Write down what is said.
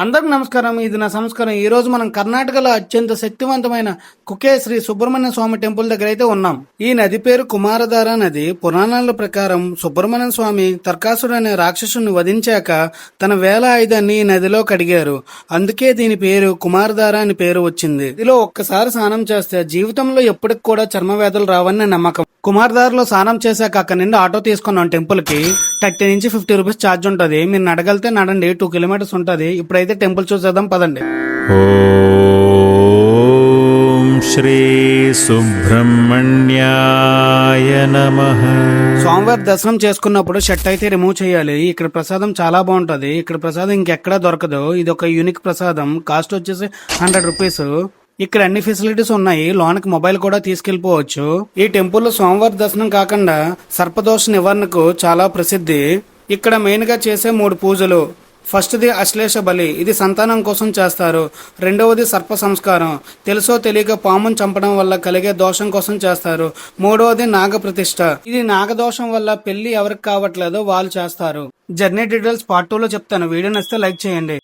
అందరికి నమస్కారం. ఇది నా సంస్కారం. ఈ రోజు మనం కర్ణాటకలో అత్యంత శక్తివంతమైన కుకే శ్రీ సుబ్రహ్మణ్య స్వామి టెంపుల్ దగ్గర అయితే ఉన్నాం. ఈ నది పేరు కుమారధార నది. పురాణాల ప్రకారం సుబ్రహ్మణ్య స్వామి తర్కాసుడు అనే రాక్షసుని వధించాక తన వేల ఆయుధాన్ని ఈ నదిలో కడిగారు. అందుకే దీని పేరు కుమారధార అని పేరు వచ్చింది. ఇదిలో ఒక్కసారి స్నానం చేస్తే జీవితంలో ఎప్పటికి కూడా చర్మ వ్యాధులు రావని నమ్మకం. కుమారధారలో స్నానం చేశాక అక్కడ నుండి ఆటో తీసుకున్నాం టెంపుల్ కి. 30 నుంచి 50 రూపీస్ ఛార్జ్ ఉంటది. మీరు నడగలితే నడండి, 2 కిలోమీటర్స్ ఉంటది. ఇప్పుడైతే టెంపుల్ చూసేద్దాం పదండి. ఓం శ్రీ సుబ్రహ్మణ్యాయ నమః. స్వామివారి దర్శనం చేసుకున్నప్పుడు షర్ట్ అయితే రిమూవ్ చేయాలి. ఇక్కడ ప్రసాదం చాలా బాగుంటది. ఇక్కడ ప్రసాదం ఇంకెక్కడా దొరకదు. ఇది ఒక యూనిక్ ప్రసాదం. కాస్ట్ వచ్చేసి 100 రూపీస్. ఇక్కడ అన్ని ఫెసిలిటీస్ ఉన్నాయి. లోనికి మొబైల్ కూడా తీసుకెళ్లిపోవచ్చు. ఈ టెంపుల్లో స్వామివారి దర్శనం కాకుండా సర్పదోష నివారణకు చాలా ప్రసిద్ధి. ఇక్కడ మెయిన్ గా చేసే 3 పూజలు. ఫస్ట్ది అశ్లేష బలి, ఇది సంతానం కోసం చేస్తారు. రెండవది సర్ప సంస్కారం, తెలుసో తెలియక పామును చంపడం వల్ల కలిగే దోషం కోసం చేస్తారు. మూడవది నాగ ప్రతిష్ఠ, ఇది నాగదోషం వల్ల పెళ్లి ఎవరికి కావట్లేదో వాళ్ళు చేస్తారు. జర్నీ డీటెయిల్స్ పార్ట్ 2 లో చెప్తాను. వీడియో నచ్చితే లైక్ చేయండి.